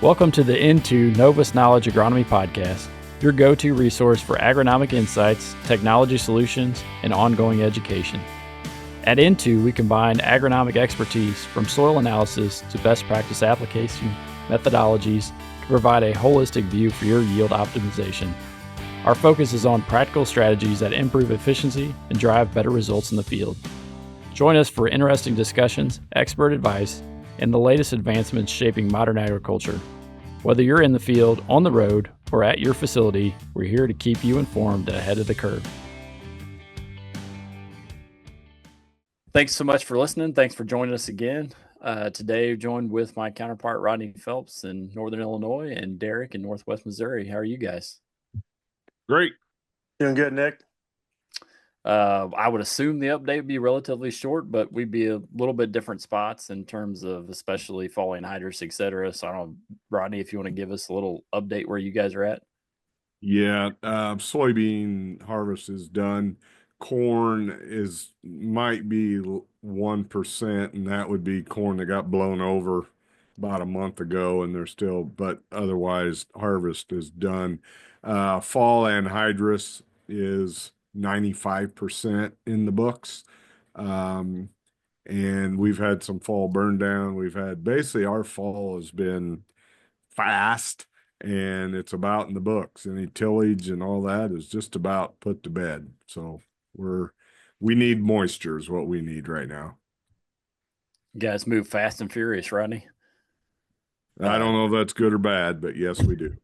Welcome to the Into Novus Knowledge Agronomy Podcast, your go-to resource for agronomic insights, technology solutions, and ongoing education. At Into, we combine agronomic expertise from soil analysis to best practice application methodologies to provide a holistic view for your yield optimization. Our focus is on practical strategies that improve efficiency and drive better results in the field. Join us for interesting discussions, expert advice, and the latest advancements shaping modern agriculture. Whether you're in the field, on the road, or at your facility, we're here to keep you informed and ahead of the curve. Thanks so much for listening. Thanks for joining us again. Today, joined with my counterpart, Rodney Phelps in Northern Illinois and Derek in Northwest Missouri. How are you guys? Great. Doing good, Nick. I would assume the update would be relatively short, but we'd be a little bit different spots in terms of especially fall anhydrous, et cetera. So I don't know, Rodney, if you want to give us a little update where you guys are at. Yeah, soybean harvest is done. Corn might be 1%, and that would be corn that got blown over about a month ago, and they're still, but otherwise harvest is done. Fall anhydrous is 95% in the books. And we've had some fall burn down. Basically our fall has been fast and it's about in the books. Any tillage and all that is just about put to bed. So we need moisture is what we need right now. You guys move fast and furious, Rodney. I don't know if that's good or bad, but yes, we do.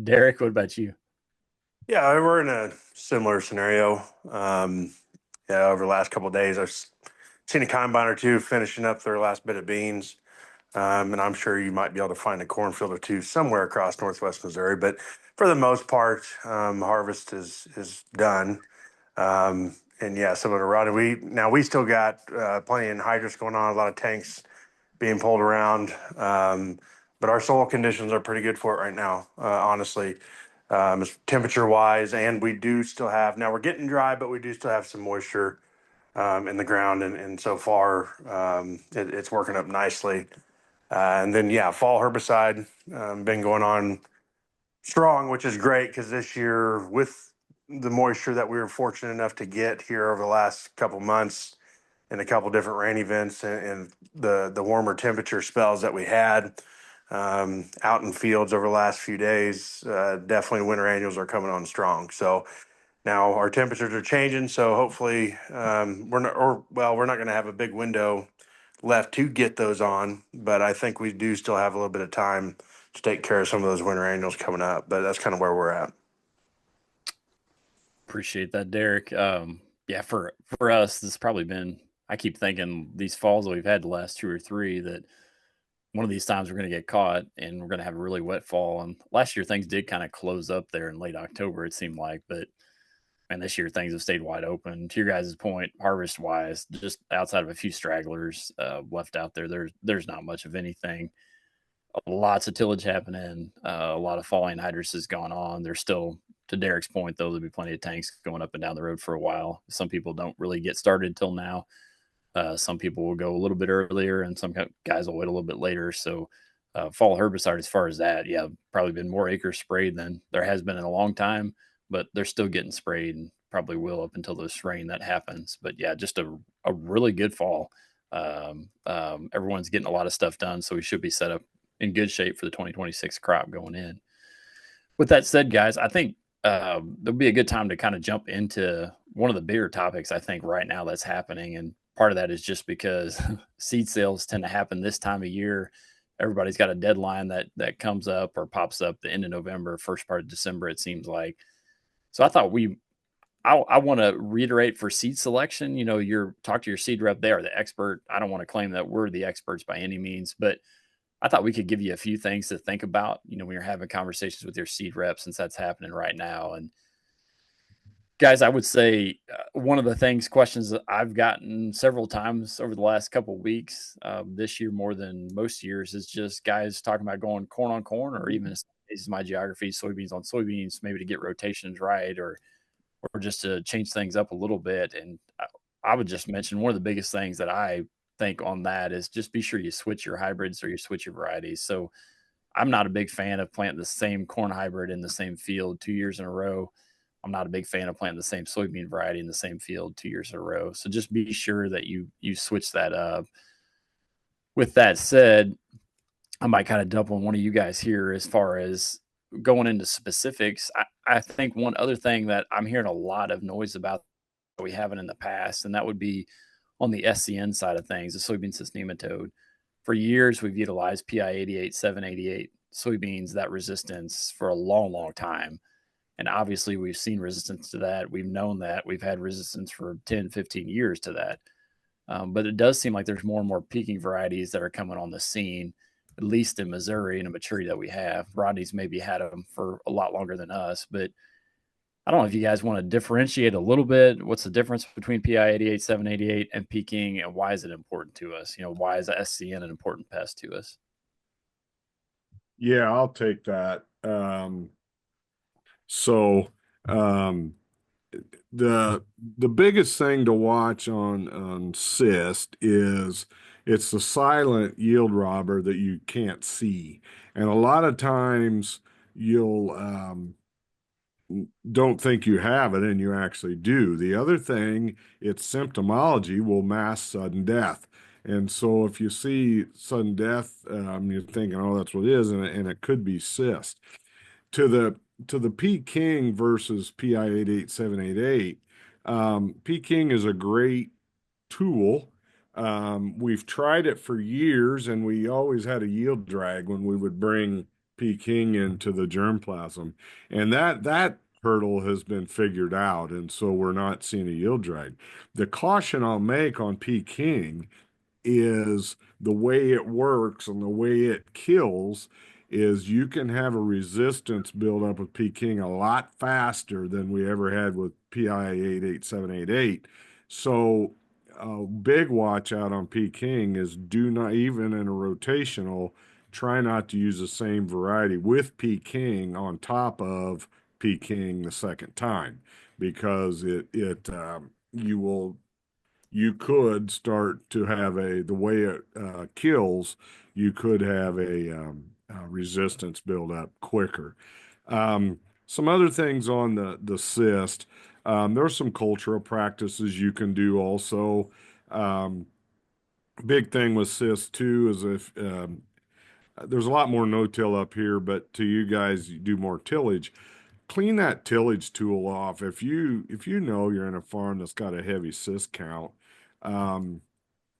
Derek, what about you? Yeah, we're in a similar scenario. Over the last couple of days, I've seen a combine or two finishing up their last bit of beans. And I'm sure you might be able to find a cornfield or two somewhere across Northwest Missouri. But for the most part, harvest is done. And yeah, similar to Rodney, we still got plenty of anhydrous going on, a lot of tanks being pulled around. But our soil conditions are pretty good for it right now, honestly. Temperature wise, and we do still have, now we're getting dry, but we do still have some moisture in the ground, and so far it's working up nicely. And then fall herbicide been going on strong, which is great because this year with the moisture that we were fortunate enough to get here over the last couple months and a couple different rain events and the warmer temperature spells that we had out in fields over the last few days, definitely winter annuals are coming on strong. So now our temperatures are changing. So hopefully we're not going to have a big window left to get those on, but I think we do still have a little bit of time to take care of some of those winter annuals coming up. But that's kind of where we're at. Appreciate that, Derek. For us, this has probably been, I keep thinking these falls that we've had the last 2 or 3 that one of these times we're going to get caught and we're going to have a really wet fall. And last year things did kind of close up there in late October, it seemed like, but man, this year things have stayed wide open. To your guys' point, harvest wise, just outside of a few stragglers left out there, there's not much of anything. Lots of tillage happening, a lot of fall anhydrous has gone on. There's still, to Derek's point, though, there'll be plenty of tanks going up and down the road for a while. Some people don't really get started till now. Some people will go a little bit earlier, and some guys will wait a little bit later. So fall herbicide, as far as that, probably been more acres sprayed than there has been in a long time, but they're still getting sprayed and probably will up until this rain that happens. But just a really good fall. Everyone's getting a lot of stuff done, so we should be set up in good shape for the 2026 crop going in. With that said, guys, I think there'll be a good time to kind of jump into one of the bigger topics I think right now that's happening. And part of that is just because seed sales tend to happen this time of year. Everybody's got a deadline that comes up or pops up the end of November, first part of December, it seems like. So I thought I want to reiterate for seed selection, talk to your seed rep. They are the expert. I don't want to claim that we're the experts by any means, but I thought we could give you a few things to think about, when you're having conversations with your seed rep, since that's happening right now. And guys, I would say one of the questions that I've gotten several times over the last couple of weeks, this year more than most years, is just guys talking about going corn on corn, or even, this is my geography, soybeans on soybeans, maybe to get rotations right, or just to change things up a little bit. And I would just mention one of the biggest things that I think on that is just be sure you switch your hybrids or you switch your varieties. So I'm not a big fan of planting the same corn hybrid in the same field 2 years in a row. I'm not a big fan of planting the same soybean variety in the same field 2 years in a row. So just be sure that you switch that up. With that said, I might kind of dump on one of you guys here as far as going into specifics. I think one other thing that I'm hearing a lot of noise about that we haven't in the past, and that would be on the SCN side of things, the soybean cyst nematode. For years, we've utilized PI 88, 788 soybeans, that resistance for a long, long time. And obviously, we've seen resistance to that. We've known that. We've had resistance for 10, 15 years to that. But it does seem like there's more and more peaking varieties that are coming on the scene, at least in Missouri, and a maturity that we have. Rodney's maybe had them for a lot longer than us, but I don't know if you guys want to differentiate a little bit. What's the difference between PI 88, 788, and peaking, and why is it important to us? Why is the SCN an important pest to us? Yeah, I'll take that. So um, the biggest thing to watch on cyst is it's the silent yield robber that you can't see, and a lot of times you'll don't think you have it and you actually do. The other thing, its symptomology will mask sudden death. And so if you see sudden death, you're thinking, oh, that's what it is, and it could be cyst. To the Peking versus PI 88788, Peking is a great tool. We've tried it for years, and we always had a yield drag when we would bring Peking into the germplasm, and that hurdle has been figured out, and so we're not seeing a yield drag. The caution I'll make on Peking is the way it works and the way it kills is you can have a resistance build up with Peking a lot faster than we ever had with PI 88788. So a big watch out on Peking is do not, even in a rotational, try not to use the same variety with Peking on top of Peking the second time because you could start to have the way it kills, you could have a resistance build up quicker. Some other things on the cyst. There are some cultural practices you can do also. Um, Big thing with cyst too is if there's a lot more no-till up here, but to you guys, you do more tillage. Clean that tillage tool off. If you know you're in a farm that's got a heavy cyst count, um,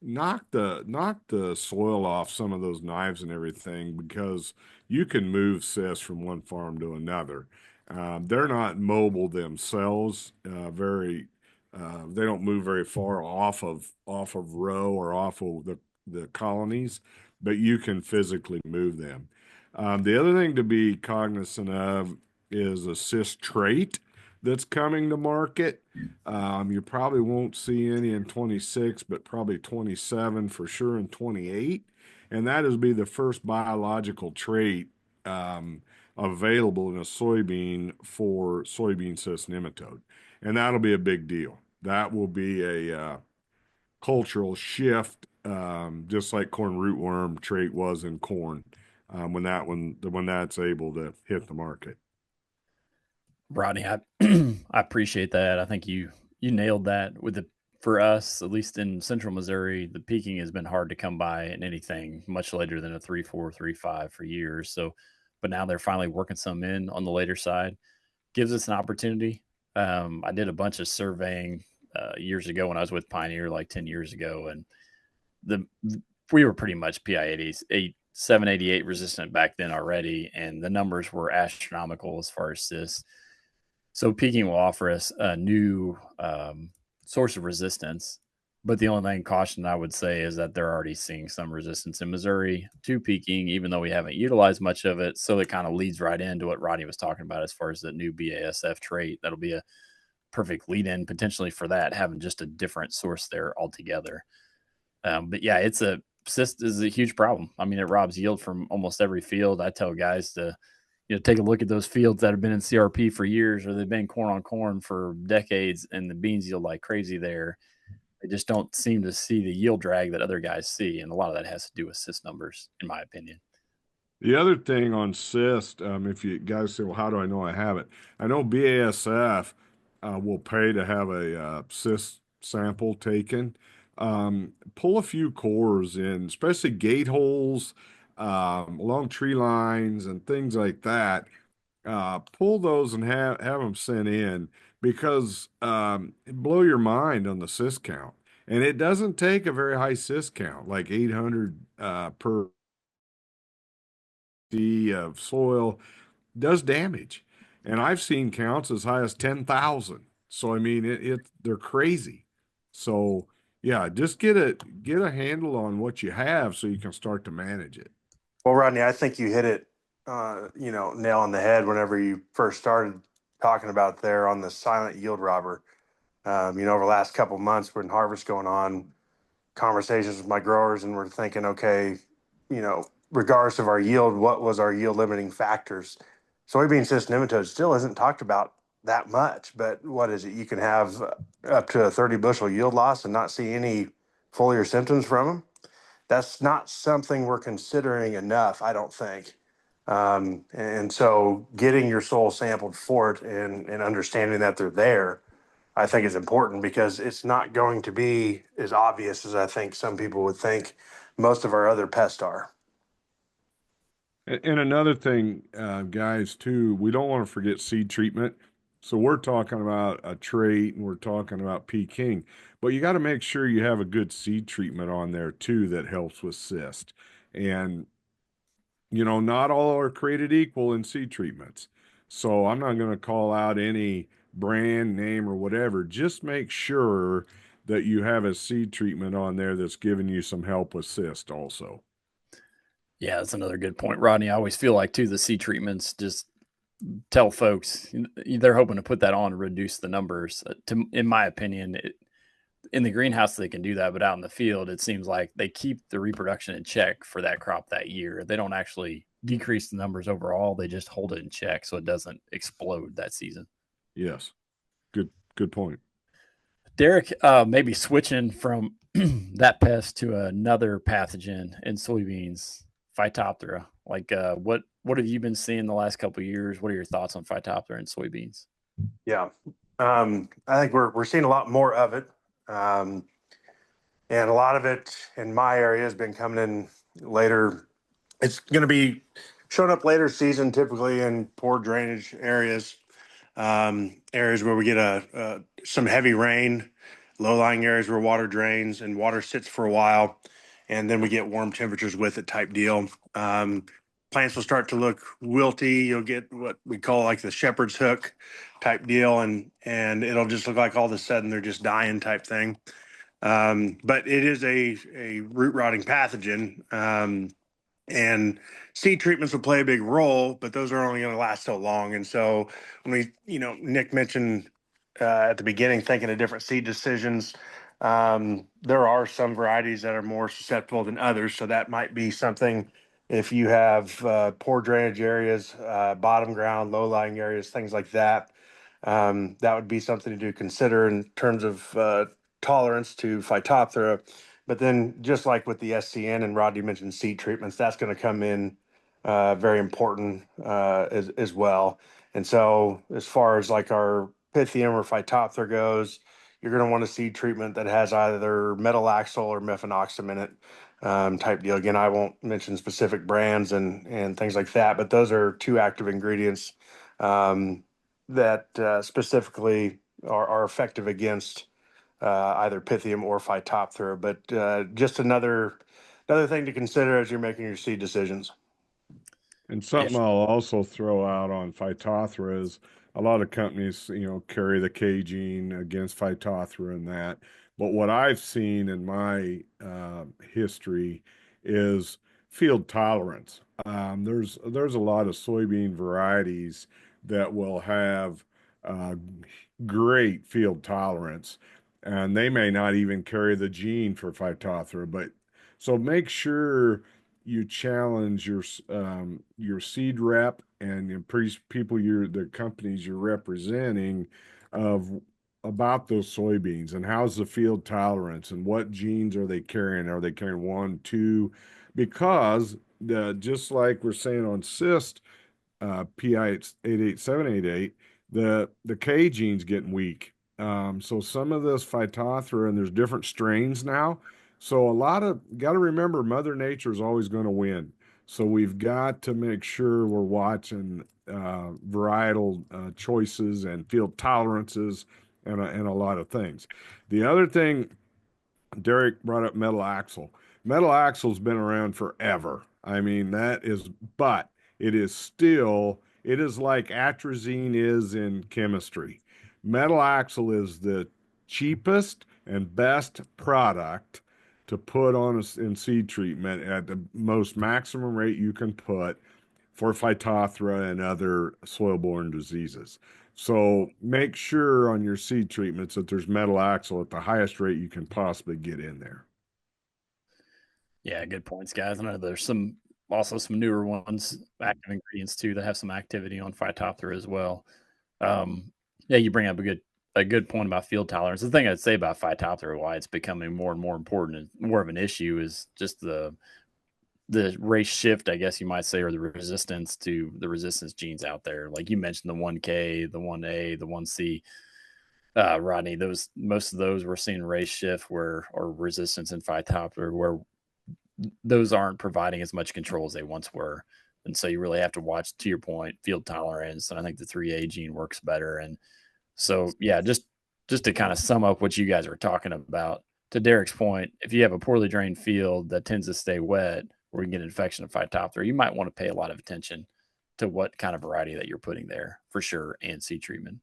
knock the soil off some of those knives and everything because you can move cysts from one farm to another. They're not mobile themselves. They don't move very far off of row or off of the colonies, but you can physically move them. The other thing to be cognizant of is a cyst trait that's coming to market. You probably won't see any in 26, but probably 27 for sure in 28. And that is be the first biological trait available in a soybean for soybean cyst nematode. And that'll be a big deal. That will be a cultural shift, just like corn rootworm trait was in corn when that's able to hit the market. Rodney, I I appreciate that. I think you nailed that with the for us, at least in central Missouri, the peaking has been hard to come by in anything much later than a 3.4, 3.5 for years. So, but now they're finally working some in on the later side. Gives us an opportunity. I did a bunch of surveying years ago when I was with Pioneer, like 10 years ago, and the we were pretty much PI 88, 788 resistant back then already, and the numbers were astronomical as far as this. So peaking will offer us a new source of resistance. But the only thing caution I would say is that they're already seeing some resistance in Missouri to peaking, even though we haven't utilized much of it. So it kind of leads right into what Rodney was talking about as far as the new BASF trait. That'll be a perfect lead in potentially for that, having just a different source there altogether. But yeah, cyst is a huge problem. I mean, it robs yield from almost every field. I tell guys to take a look at those fields that have been in CRP for years, or they've been corn on corn for decades, and the beans yield like crazy there. They just don't seem to see the yield drag that other guys see, and a lot of that has to do with cyst numbers, in my opinion. The other thing on cyst, if you guys say, well, how do I know I have it? I know BASF will pay to have a cyst sample taken. Pull a few cores in, especially gate holes, along tree lines and things like that. Pull those and have them sent in because it blow your mind on the cyst count. And it doesn't take a very high cyst count, like 800 per of soil does damage. And I've seen counts as high as 10,000. So I mean they're crazy. So yeah, just get a handle on what you have so you can start to manage it. Well, Rodney, I think you hit it, nail on the head whenever you first started talking about there on the silent yield robber. Over the last couple of months when harvest going on, conversations with my growers, and we're thinking, okay, regardless of our yield, what was our yield limiting factors? Soybean cyst nematode still isn't talked about that much, but what is it? You can have up to a 30 bushel yield loss and not see any foliar symptoms from them. That's not something we're considering enough, I don't think. And so getting your soil sampled for it and understanding that they're there, I think is important because it's not going to be as obvious as I think some people would think most of our other pests are. And another thing, guys, too, we don't want to forget seed treatment. So we're talking about a trait and we're talking about Peking, but you got to make sure you have a good seed treatment on there too that helps with cyst. And not all are created equal in seed treatments. So I'm not going to call out any brand name or whatever. Just make sure that you have a seed treatment on there that's giving you some help with cyst also. Yeah, that's another good point, Rodney. I always feel like too the seed treatments just tell folks they're hoping to put that on to reduce the numbers. In my opinion, in the greenhouse they can do that, but out in the field, it seems like they keep the reproduction in check for that crop that year. They don't actually decrease the numbers overall; they just hold it in check so it doesn't explode that season. Yes. Good point. Derek, maybe switching from that pest to another pathogen in soybeans, Phytophthora. Like, what have you been seeing the last couple of years? What are your thoughts on Phytophthora in soybeans? Yeah. I think we're seeing a lot more of it. Um, and a lot of it in my area has been coming in later. It's going to be showing up later season, typically in poor drainage areas, areas where we get some heavy rain, low-lying areas where water drains and water sits for a while, and then we get warm temperatures with it type deal. Plants will start to look wilty. You'll get what we call like the shepherd's hook type deal, and it'll just look like all of a sudden they're just dying type thing. But it is a root rotting pathogen. And seed treatments will play a big role, but those are only going to last so long. And so when Nick mentioned at the beginning, thinking of different seed decisions, there are some varieties that are more susceptible than others. So that might be something if you have poor drainage areas, bottom ground, low lying areas, things like that. That would be something to consider in terms of tolerance to Phytophthora. But then, just like with the SCN and Rodney mentioned seed treatments, that's going to come in very important as well. And so, as far as like our Pythium or Phytophthora goes, you're going to want a seed treatment that has either metalaxyl or mefenoxam in it, type deal. Again, I won't mention specific brands and things like that, but those are two active ingredients um, that specifically are effective against either Pythium or Phytophthora. But just another thing to consider as you're making your seed decisions. And Yeah, something I'll also throw out on Phytophthora is a lot of companies, carry the K gene against Phytophthora and that. But what I've seen in my history is field tolerance. There's a lot of soybean varieties that will have uh, great field tolerance, and they may not even carry the gene for Phytophthora. But so make sure you challenge your seed rep and people the companies you're representing of about those soybeans and how's the field tolerance and what genes are they carrying? Are they carrying one, two? because just like we're saying on cyst, PI 88788, the K gene's getting weak. So some of this Phytophthora, and there's different strains now. So a lot of got to remember, Mother Nature is always going to win. So we've got to make sure we're watching varietal choices and field tolerances and a lot of things. The other thing, Derek brought up metal axle. Metal axle's been around forever. I mean, but it is still, it is like atrazine is in chemistry. Metal axle is the cheapest and best product to put on in seed treatment at the most maximum rate you can put for Phytophthora and other soil-borne diseases. So make sure on your seed treatments that there's metal axle at the highest rate you can possibly get in there. Yeah, good points, guys. I know there's also some newer ones, active ingredients too, that have some activity on Phytophthora as well. Yeah, you bring up a good point about field tolerance. The thing I'd say about Phytophthora, why it's becoming more and more important and more of an issue, is just the race shift, I guess you might say, or the resistance to the resistance genes out there. Like you mentioned, the 1K, the 1A, the 1C, Rodney. Most of those we're seeing race shift or resistance in Phytophthora, where those aren't providing as much control as they once were. And so you really have to watch, to your point, field tolerance. And I think the 3A gene works better. And so, yeah, just to kind of sum up what you guys are talking about, to Derek's point, if you have a poorly drained field that tends to stay wet or you get an infection of Phytophthora, you might want to pay a lot of attention to what kind of variety that you're putting there for sure, and seed treatment.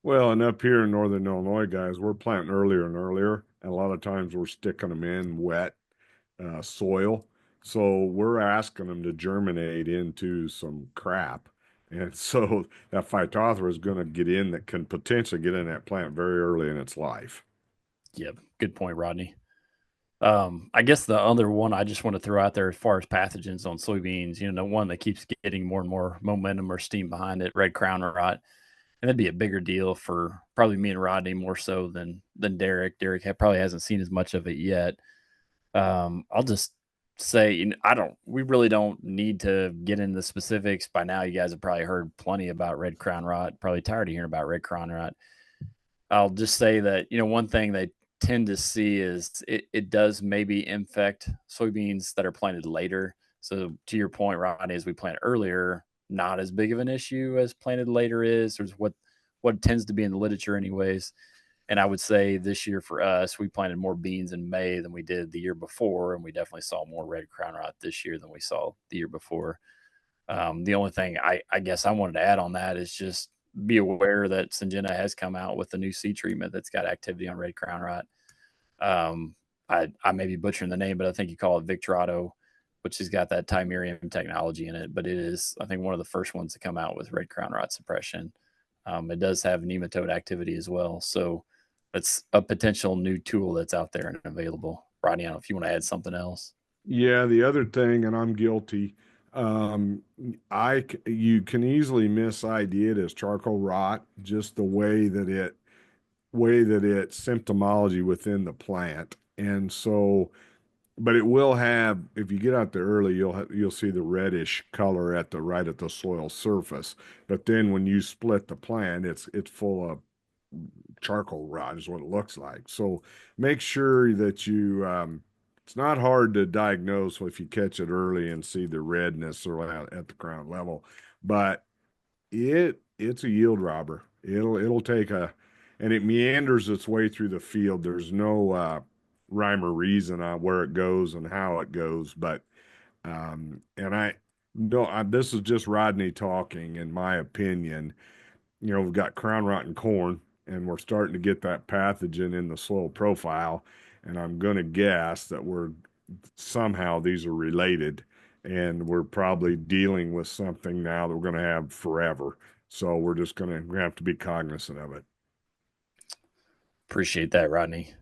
Well, and up here in Northern Illinois, guys, we're planting earlier and earlier, and a lot of times we're sticking them in wet soil. So we're asking them to germinate into some crap. And so that Phytophthora is going to get in, that can potentially get in that plant very early in its life. Yep. Good point, Rodney. I guess the other one I just want to throw out there as far as pathogens on soybeans, the one that keeps getting more and more momentum or steam behind it, red crown rot. And that'd be a bigger deal for probably me and Rodney more so than Derek. Derek probably hasn't seen as much of it yet. I'll just say, we really don't need to get into the specifics. By now, you guys have probably heard plenty about red crown rot, probably tired of hearing about red crown rot. I'll just say that, one thing they tend to see is it does maybe infect soybeans that are planted later. So to your point, Rodney, as we plant earlier, not as big of an issue as planted later is, or what tends to be in the literature anyways. And I would say this year for us, we planted more beans in May than we did the year before, and we definitely saw more red crown rot this year than we saw the year before. The only thing I guess I wanted to add on that is just be aware that Syngenta has come out with a new seed treatment that's got activity on red crown rot. I may be butchering the name, but I think you call it Victorado, which has got that Timerium technology in it. But it is, I think, one of the first ones to come out with red crown rot suppression. It does have nematode activity as well. So it's a potential new tool that's out there and available. Rodney, I don't know if you want to add something else. Yeah, the other thing, and I'm guilty, you can easily mis-ID it as charcoal rot, just the way that it's symptomology within the plant. And so, but it will have, if you get out there early, you'll see the reddish color right at the soil surface. But then when you split the plant, it's full of charcoal rot is what it looks like. So make sure that it's not hard to diagnose if you catch it early and see the redness or at the ground level, but it's a yield robber. It'll take and it meanders its way through the field. There's no rhyme or reason on where it goes and how it goes, but and I no, this is just Rodney talking, in my opinion. We've got crown rotten corn, and we're starting to get that pathogen in the soil profile. And I'm going to guess that somehow these are related, and we're probably dealing with something now that we're going to have forever. So we're just going to have to be cognizant of it. Appreciate that, Rodney.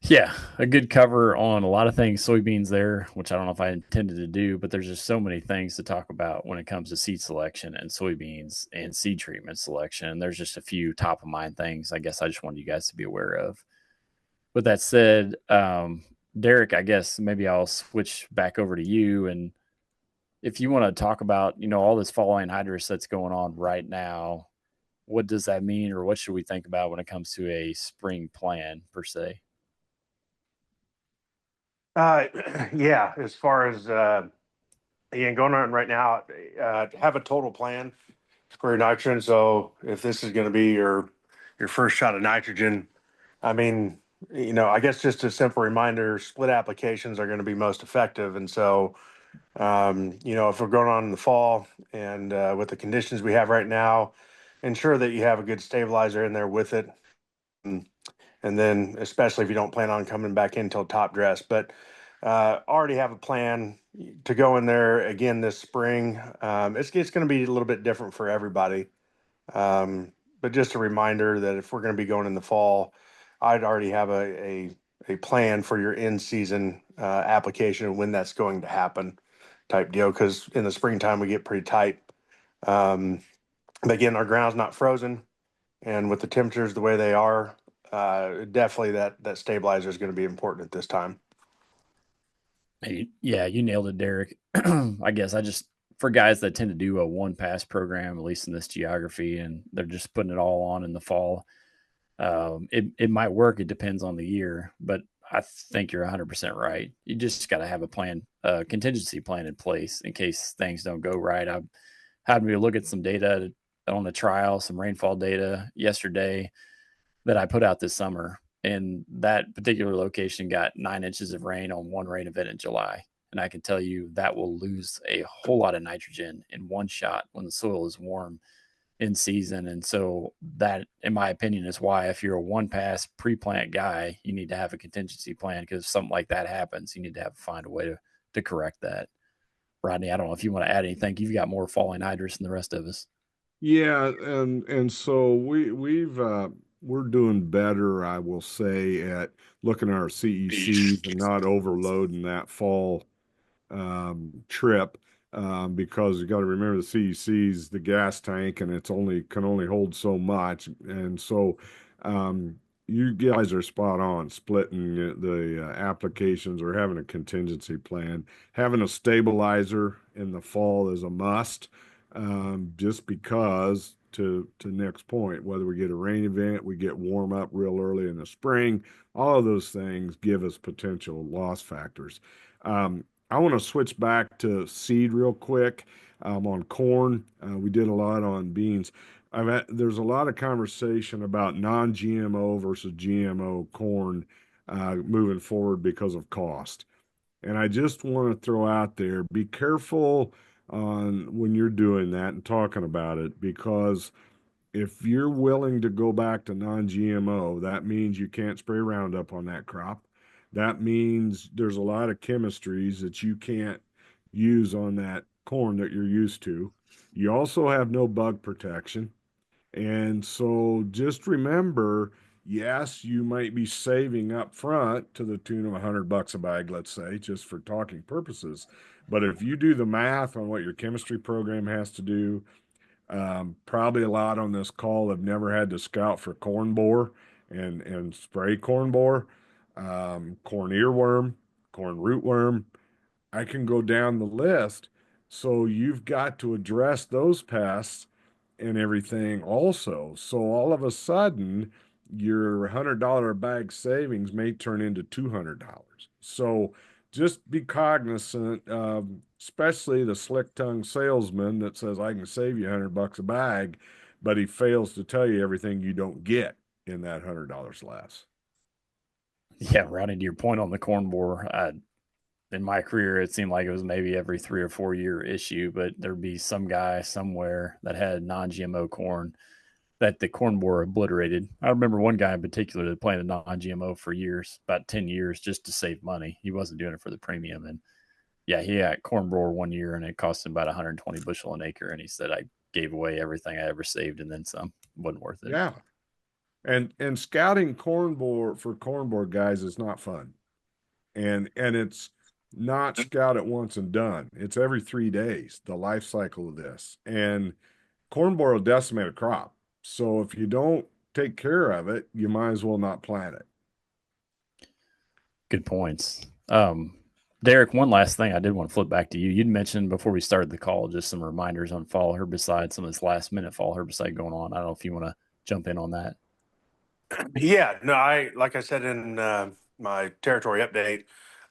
Yeah, a good cover on a lot of things soybeans there, which I don't know if I intended to do, but there's just so many things to talk about when it comes to seed selection and soybeans and seed treatment selection. There's just a few top of mind things I guess I just wanted you guys to be aware of. With that said, Derek, I guess maybe I'll switch back over to you. And if you want to talk about, all this fall anhydrous that's going on right now, what does that mean, or what should we think about when it comes to a spring plan per se? Uh, yeah, as far as again going on right now, have a total plan for your nitrogen. So if this is going to be your first shot of nitrogen, I mean, I guess just a simple reminder: split applications are going to be most effective. And so, if we're going on in the fall and with the conditions we have right now, ensure that you have a good stabilizer in there with it. And then especially if you don't plan on coming back in until top dress, but already have a plan to go in there again this spring. It's going to be a little bit different for everybody, but just a reminder that if we're going to be going in the fall, I'd already have a plan for your in season application and when that's going to happen, type deal. Because in the springtime we get pretty tight. Um, but again, our ground's not frozen, and with the temperatures the way they are, definitely that stabilizer is going to be important at this time. Yeah, you nailed it, Derek. I guess for guys that tend to do a one pass program, at least in this geography, and they're just putting it all on in the fall. It might work. It depends on the year, but I think you're 100% right. You just got to have a plan, a contingency plan in place in case things don't go right. I had me look at some data on the trial, some rainfall data yesterday that I put out this summer, and that particular location got 9 inches of rain on one rain event in July. And I can tell you that will lose a whole lot of nitrogen in one shot when the soil is warm in season. And so that, in my opinion, is why if you're a one pass pre-plant guy, you need to have a contingency plan, because if something like that happens, you need to find a way to correct that. Rodney, I don't know if you want to add anything. You've got more falling hydrous than the rest of us. Yeah, and so we're doing better, I will say, at looking at our CECs and not overloading that fall trip, because you got to remember the CEC's the gas tank, and it's only can only hold so much. And so um, you guys are spot on splitting the applications or having a contingency plan. Having a stabilizer in the fall is a must, just because to Nick's point, whether we get a rain event, we get warm up real early in the spring, all of those things give us potential loss factors. I want to switch back to seed real quick, on corn. We did a lot on beans. There's a lot of conversation about non-GMO versus GMO corn moving forward because of cost. And I just want to throw out there, be careful on when you're doing that and talking about it, because if you're willing to go back to non-GMO, that means you can't spray Roundup on that crop. That means there's a lot of chemistries that you can't use on that corn that you're used to. You also have no bug protection. And so just remember, yes, you might be saving up front to the tune of $100 a bag, let's say, just for talking purposes. But if you do the math on what your chemistry program has to do, probably a lot on this call have never had to scout for corn borer and spray corn borer, corn earworm, corn rootworm. I can go down the list. So you've got to address those pests and everything also. So all of a sudden, your $100 a bag savings may turn into $200. So just be cognizant of, especially the slick tongued salesman that says, I can save you $100 a bag, but he fails to tell you everything you don't get in that $100 less. Yeah, Rodney, to your point on the corn borer, in my career, it seemed like it was maybe every 3 or 4 year issue, but there'd be some guy somewhere that had non-GMO corn that the corn borer obliterated. I remember one guy in particular that planted non-GMO for years, about 10 years, just to save money. He wasn't doing it for the premium. And yeah, he had corn borer one year and it cost him about 120 bushel an acre. And he said, I gave away everything I ever saved and then some. Wasn't worth it. Yeah. And scouting corn borer for corn borer guys is not fun. And it's not scout it once and done. It's every 3 days, the life cycle of this. And corn borer will decimate a crop. So if you don't take care of it, you might as well not plant it. Good points. Derek, one last thing I did want to flip back to you. You'd mentioned before we started the call just some reminders on fall herbicide, some of this last minute fall herbicide going on. I don't know if you want to jump in on that. Yeah, no, like I said in my territory update,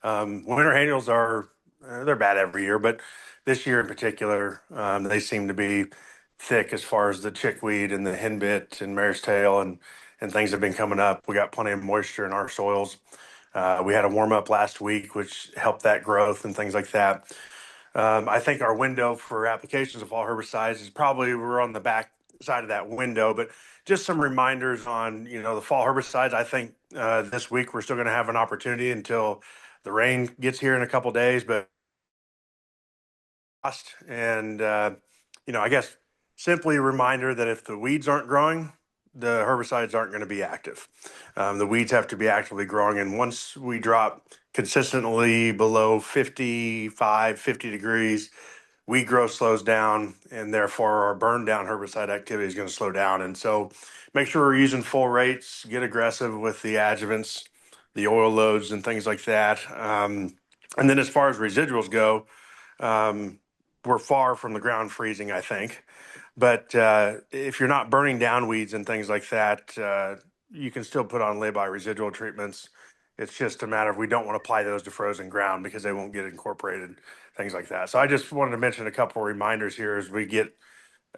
winter annuals are they're bad every year, but this year in particular, they seem to be thick as far as the chickweed and the henbit and mare's tail and things have been coming up. We got plenty of moisture in our soils. We had a warm up last week, which helped that growth and things like that. I think our window for applications of fall herbicides is probably we're on the back side of that window, but just some reminders on the fall herbicides. I think this week we're still going to have an opportunity until the rain gets here in a couple days, but and I guess simply a reminder that if the weeds aren't growing, the herbicides aren't going to be active. The weeds have to be actively growing, and once we drop consistently below 55, 50 degrees, weed growth slows down, and therefore our burn down herbicide activity is going to slow down. And so make sure we're using full rates, get aggressive with the adjuvants, the oil loads and things like that. And then as far as residuals go, we're far from the ground freezing, I think. But if you're not burning down weeds and things like that, you can still put on lay-by residual treatments. It's just a matter of we don't want to apply those to frozen ground because they won't get incorporated, things like that. So I just wanted to mention a couple of reminders here as we get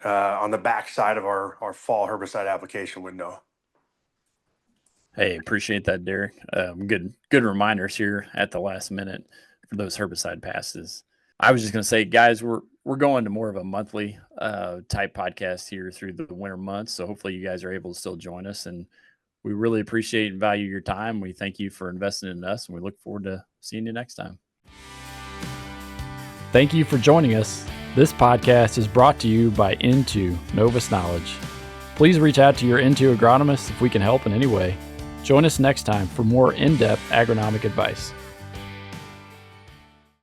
on the back side of our fall herbicide application window. Hey, appreciate that, Derek. Good reminders here at the last minute for those herbicide passes. I was just going to say, guys, we're going to more of a monthly type podcast here through the winter months. So hopefully you guys are able to still join us, and we really appreciate and value your time. We thank you for investing in us, and we look forward to seeing you next time. Thank you for joining us. This podcast is brought to you by Into Novus Knowledge. Please reach out to your Into agronomist if we can help in any way. Join us next time for more in-depth agronomic advice.